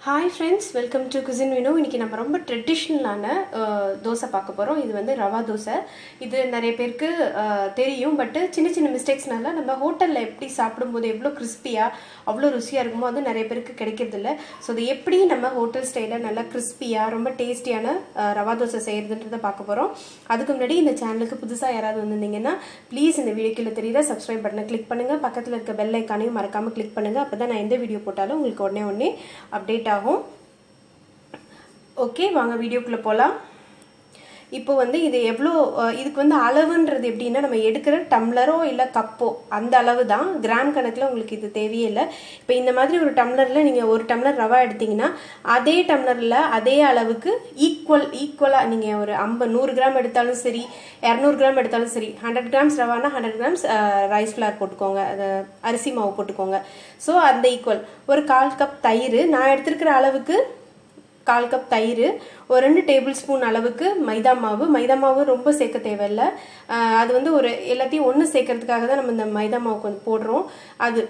Hi friends, welcome to Cuisine Vino. இன்னைக்கு நம்ம ரொம்ப ட்ரெடிஷனலான தோசை பார்க்க போறோம். இது வந்து ரவா தோசை. இது நிறைய பேருக்கு தெரியும், பட் சின்ன சின்ன மிஸ்டேக்ஸ்னால நம்ம ஹோட்டல்ல எப்படி சாப்பிடும்போது எவ்வளவு கிறிஸ்பியா அவ்வளோ ருசியா இருக்குமோ அது நிறைய பேருக்கு கிடைக்கிறது இல்ல. ஸோ அது எப்படி நம்ம ஹோட்டல் ஸ்டைல நல்லா கிறிஸ்பியா ரொம்ப டேஸ்டியான ரவா தோசை செய்யறதுன்றத பார்க்க போறோம். அதுக்கு முன்னாடி இந்த சேனலுக்கு புதுசா யாராவது வந்திருந்தீங்கன்னா ப்ளீஸ் இந்த வீடியோ கீழே தெரியுற சப்ஸ்கிரைப் பட்டனை கிளிக் பண்ணுங்க, பக்கத்துல இருக்க பெல் ஐக்கானையும் மறக்காம கிளிக் பண்ணுங்க. அப்பதான் நான் எந்த வீடியோ போட்டாலும் உங்களுக்கு உடனே அப்டேட் ஆகும். ஓகே, வாங்க வீடியோக்குள்ள போலாம். இப்போ வந்து இது எவ்வளோ, இதுக்கு வந்து அளவுன்றது எப்படின்னா நம்ம எடுக்கிற டம்ளரோ இல்லை கப்போ அந்த அளவு தான். கிராம் கணக்கில் உங்களுக்கு இது தேவையே இல்லை. இப்போ இந்த மாதிரி ஒரு டம்ளரில் நீங்கள் ஒரு டம்ளர் ரவா எடுத்தீங்கன்னா அதே டம்ளரில் அதே அளவுக்கு ஈக்குவலாக நீங்கள் ஒரு 100 கிராம் எடுத்தாலும் சரி, 200 கிராம் எடுத்தாலும் சரி, 100 கிராம்ஸ் ரவானா 100 கிராம்ஸ் ரைஸ் ஃப்ளார் போட்டுக்கோங்க, அது அரிசி மாவு போட்டுக்கோங்க. ஸோ அந்த ஈக்குவல் ஒரு 1/4 கப் தயிர், நான் எடுத்துருக்கிற அளவுக்கு 1/4 கப் தயிர், ஒரு 2 டேபிள் ஸ்பூன் அளவுக்கு மைதா மாவு ரொம்ப சேர்க்க தேவையில்லை. அது வந்து ஒரு எல்லாத்தையும் ஒன்று சேர்க்கறதுக்காக தான் நம்ம இந்த மைதா மாவுக்கு வந்து போடுறோம். அது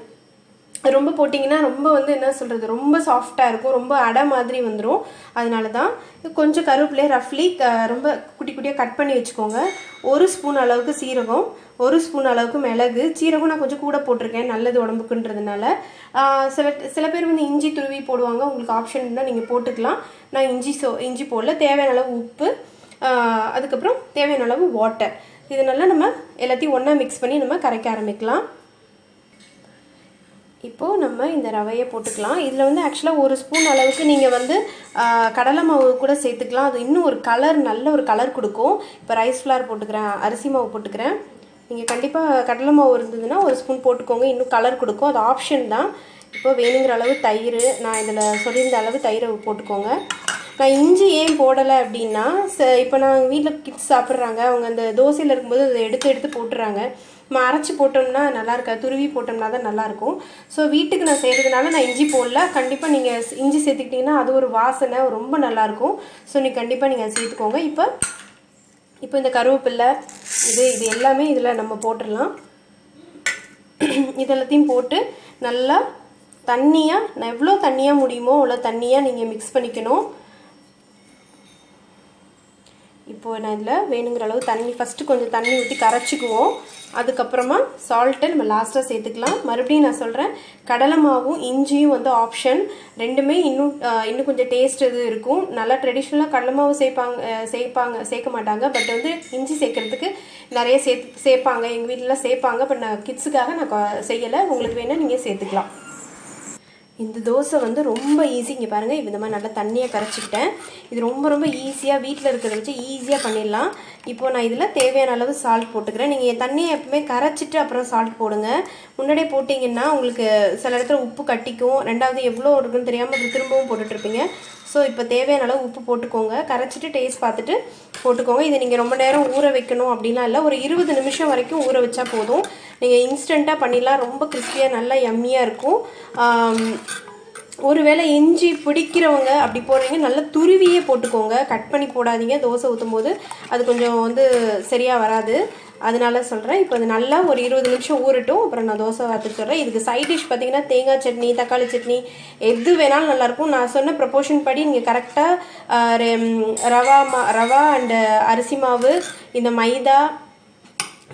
ரொம்ப போட்டிங்கன்னா ரொம்ப வந்து என்ன சொல்கிறது, ரொம்ப சாஃப்டாக இருக்கும், ரொம்ப அடை மாதிரி வந்துடும். அதனால தான் கொஞ்சம் கருவேப்பிலையை ரஃப்லி ரொம்ப குட்டி குட்டியாக கட் பண்ணி வச்சுக்கோங்க. 1 ஸ்பூன் அளவுக்கு சீரகம், 1 ஸ்பூன் அளவுக்கு மிளகு. சீரகம் நான் கொஞ்சம் கூட போட்டிருக்கேன், நல்லது உடம்புக்குன்றதுனால. சில பேர் வந்து இஞ்சி துருவி போடுவாங்க, உங்களுக்கு ஆப்ஷன் தான் நீங்கள் போட்டுக்கலாம். நான் இஞ்சி போடல. தேவையான அளவு உப்பு, அதுக்கப்புறம் தேவையான அளவு வாட்டர். இதனால நம்ம எல்லாத்தையும் ஒன்றா மிக்ஸ் பண்ணி நம்ம கரைக்க ஆரம்பிக்கலாம். இப்போது நம்ம இந்த ரவையை போட்டுக்கலாம். இதில் வந்து ஆக்சுவலாக 1 ஸ்பூன் அளவுக்கு நீங்கள் வந்து கடலை மாவு கூட சேர்த்துக்கலாம். அது இன்னும் ஒரு நல்ல ஒரு கலர் கொடுக்கும். இப்போ ரைஸ் ஃப்ளார் போட்டுக்கிறேன், அரிசி மாவு போட்டுக்கிறேன். நீங்கள் கண்டிப்பாக கடலை மாவு இருந்ததுன்னா 1 ஸ்பூன் போட்டுக்கோங்க, இன்னும் கலர் கொடுக்கும். அது ஆப்ஷன் தான். இப்போ வேணுங்கிற அளவு தயிர், நான் இதில் சொல்லியிருந்த அளவு தயிரை போட்டுக்கோங்க. நான் இஞ்சி ஏன் போடலை அப்படின்னா, இப்போ நான் வீட்டில் கிட்ஸ் சாப்பிட்றாங்க, அவங்க அந்த தோசையில் இருக்கும்போது அதை எடுத்து போட்டுறாங்க. நம்ம அரைச்சி போட்டோம்னா நல்லா இருக்காது, துருவி போட்டோம்னா தான் நல்லாயிருக்கும். ஸோ வீட்டுக்கு நான் செய்கிறதுனால நான் இஞ்சி போடல. கண்டிப்பாக நீங்கள் இஞ்சி சேர்த்துக்கிட்டிங்கன்னா அது ஒரு வாசனை ரொம்ப நல்லாயிருக்கும். ஸோ கண்டிப்பாக நீங்கள் சேர்த்துக்கோங்க. இப்போ இந்த கருவேப்பில்லை இது எல்லாமே இதில் நம்ம போட்டுடலாம். இதெல்லாத்தையும் போட்டு நல்லா தண்ணியாக, எவ்வளோ தண்ணியாக முடியுமோ அவ்வளோ தண்ணியாக நீங்கள் மிக்ஸ் பண்ணிக்கணும். இப்போது நான் இதில் வேணுங்கிற அளவு தண்ணி, ஃபஸ்ட்டு கொஞ்சம் தண்ணி ஊற்றி கரைச்சிக்குவோம். அதுக்கப்புறமா சால்ட்டை நம்ம லாஸ்ட்டாக சேர்த்துக்கலாம். மறுபடியும் நான் சொல்கிறேன், கடலை மாவும் இஞ்சியும் வந்து ஆப்ஷன். ரெண்டுமே இன்னும் கொஞ்சம் டேஸ்ட் இது இருக்கும். நல்லா ட்ரெடிஷ்னலாக கடலை மாவு சேர்க்க மாட்டாங்க, பட் வந்து இஞ்சி சேர்க்கறதுக்கு நிறைய சேர்ப்பாங்க. எங்கள் வீட்டிலலாம் சேர்ப்பாங்க, பட் நான் கிட்ஸுக்காக நான் செய்யலை. உங்களுக்கு வேணால் நீங்கள் சேர்த்துக்கலாம். இந்த தோசை வந்து ரொம்ப ஈஸி. இங்கே பாருங்கள், இந்த மாதிரி நல்லா தண்ணியாக கரைச்சிக்கிட்டேன். இது ரொம்ப ஈஸியாக வீட்டில் இருக்கிறத வச்சு ஈஸியாக பண்ணிடலாம். இப்போது நான் இதில் தேவையான அளவு சால்ட் போட்டுக்கிறேன். நீங்கள் தண்ணியை எப்பவுமே கரைச்சிட்டு அப்புறம் சால்ட் போடுங்க. முன்னாடியே போட்டிங்கன்னா உங்களுக்கு சில இடத்துல உப்பு கட்டிக்கும், ரெண்டாவது எவ்வளோ இருக்குன்னு தெரியாமல் திரும்பவும் போட்டுட்ருப்பீங்க. ஸோ இப்போ தேவையான அளவு உப்பு போட்டுக்கோங்க, கரைச்சிட்டு டேஸ்ட் பார்த்துட்டு போட்டுக்கோங்க. இதை நீங்கள் ரொம்ப நேரம் ஊற வைக்கணும் அப்படிலாம் இல்லை, ஒரு 20 நிமிஷம் வரைக்கும் ஊற வச்சா போதும். நீங்கள் இன்ஸ்டண்ட்டாக பண்ணிடலாம், ரொம்ப கிறிஸ்பியாக நல்லா யம்மியாக இருக்கும். ஒருவேளை இஞ்சி பிடிக்கிறவங்க அப்படி போடுறீங்க, நல்லா துருவியே போட்டுக்கோங்க, கட் பண்ணி போடாதீங்க. தோசை ஊற்றும் போது அது கொஞ்சம் வந்து சரியாக வராது, அதனால சொல்கிறேன். இப்போ அது நல்லா ஒரு 20 நிமிஷம் ஊறட்டும், அப்புறம் நான் தோசை வாத்துட்டு சொல்கிறேன். இதுக்கு சைட் டிஷ் பார்த்தீங்கன்னா தேங்காய் சட்னி, தக்காளி சட்னி எது வேணாலும் நல்லாயிருக்கும். நான் சொன்ன ப்ரொபோர்ஷன் படி நீங்கள் கரெக்டாக ரவா அண்டு அரிசி மாவு, இந்த மைதா,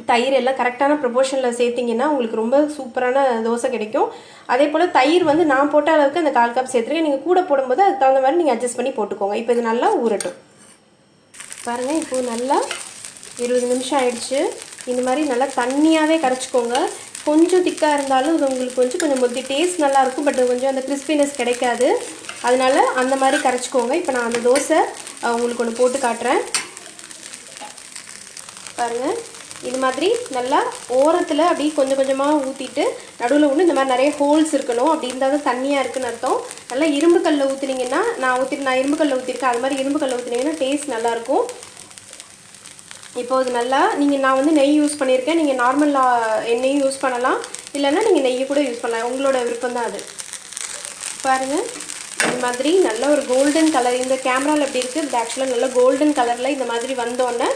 தயிர் எல்லாம் கரெக்டான ப்ரொபோர்ஷனில் சேர்த்திங்கன்னா உங்களுக்கு ரொம்ப சூப்பரான தோசை கிடைக்கும். அதே போல் தயிர் வந்து நான் போட்ட அளவுக்கு அந்த 1/4 கப் சேர்த்துருக்கேன். நீங்கள் கூட போடும்போது அதுக்கு தகுந்த மாதிரி நீங்கள் அட்ஜஸ்ட் பண்ணி போட்டுக்கோங்க. இப்போ இது நல்லா ஊறட்டும். பாருங்கள், இப்போது நல்லா 20 நிமிஷம் ஆயிடுச்சு. இந்த மாதிரி நல்லா தண்ணியாகவே கரைச்சிக்கோங்க. கொஞ்சம் திக்காக இருந்தாலும் இது உங்களுக்கு கொஞ்சம் மொத்தி டேஸ்ட் நல்லாயிருக்கும், பட் கொஞ்சம் அந்த கிறிஸ்பினஸ் கிடைக்காது. அதனால அந்த மாதிரி கரைச்சிக்கோங்க. இப்போ நான் அந்த தோசை உங்களுக்கு ஒன்று போட்டு காட்டுறேன். பாருங்கள், இது மாதிரி நல்லா ஓரத்தில் அப்படி கொஞ்சம் கொஞ்சமாக ஊற்றிட்டு நடுவில் ஒன்று இந்த மாதிரி நிறைய ஹோல்ஸ் இருக்கணும். அப்படி இருந்தால் தான் தண்ணியாக இருக்குன்னு அர்த்தம். நல்லா இரும்பு கல்லில் ஊற்றுனீங்கன்னா, நான் இரும்பு கல்லில் ஊற்றிருக்கேன், அது மாதிரி இரும்பு கல்லில் ஊற்றினீங்கன்னா டேஸ்ட் நல்லாயிருக்கும். இப்போ இது நல்லா நான் வந்து நெய் யூஸ் பண்ணியிருக்கேன். நீங்கள் நார்மல் எண்ணெயும் யூஸ் பண்ணலாம், இல்லைன்னா நீங்கள் நெய்யை கூட யூஸ் பண்ணலாம், உங்களோட விருப்பம் தான் அது. பாருங்கள், இந்த மாதிரி நல்ல ஒரு கோல்டன் கலர், இந்த கேமராவில் எப்படி இருக்குது, இது ஆக்சுவலாக நல்ல கோல்டன் கலரில் இந்த மாதிரி வந்தோடனே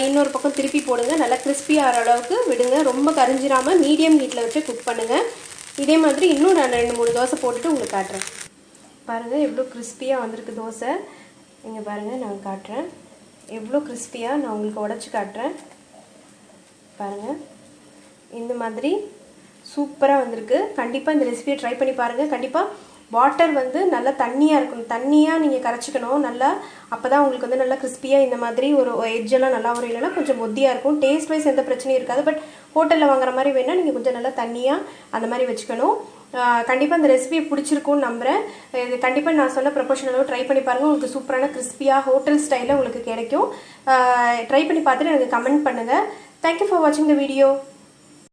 இன்னொரு பக்கம் திருப்பி போடுங்க. நல்லா கிறிஸ்பியாக அளவுக்கு விடுங்க, ரொம்ப கரிஞ்சிராமல் மீடியம் ஹீட்டில் வச்சு குக் பண்ணுங்கள். இதே மாதிரி இன்னும் நான் 2-3 தோசை போட்டுட்டு உங்களுக்கு காட்டுறேன். பாருங்கள் எவ்வளோ கிறிஸ்பியாக வந்திருக்கு தோசை. இங்கே பாருங்கள் நான் காட்டுறேன், எவ்வளோ கிறிஸ்பியாக நான் உங்களுக்கு உடச்சி காட்டுறேன். பாருங்கள் இந்த மாதிரி சூப்பராக வந்திருக்கு. கண்டிப்பாக இந்த ரெசிபியை ட்ரை பண்ணி பாருங்கள். கண்டிப்பாக வாட்டர் வந்து நல்லா தண்ணியாக இருக்கணும், தண்ணியாக நீங்கள் கரைச்சிக்கணும் நல்லா. அப்போ தான் உங்களுக்கு வந்து நல்லா கிறிஸ்பியாக இந்த மாதிரி ஒரு எட்ஜெல்லாம் நல்லா வரும். இல்லைன்னா கொஞ்சம் மொத்தியாக இருக்கும். டேஸ்ட் வைஸ் எந்த பிரச்சனையும் இருக்காது. பட் ஹோட்டலில் வாங்குற மாதிரி வேணால் நீங்கள் கொஞ்சம் நல்லா தண்ணியாக அந்த மாதிரி வச்சுக்கணும். கண்டிப்பாக இந்த ரெசிபி பிடிச்சிருக்கும்னு நம்புகிறேன். இது கண்டிப்பாக நான் சொன்ன ப்ரொபோஷனலாக ட்ரை பண்ணி பாருங்கள். உங்களுக்கு சூப்பரான கிறிஸ்பியாக ஹோட்டல் ஸ்டைலில் உங்களுக்கு கிடைக்கும். ட்ரை பண்ணி பார்த்துட்டு எனக்கு கமெண்ட் பண்ணுங்கள். தேங்க்யூ ஃபார் வாட்சிங் த வீடியோ.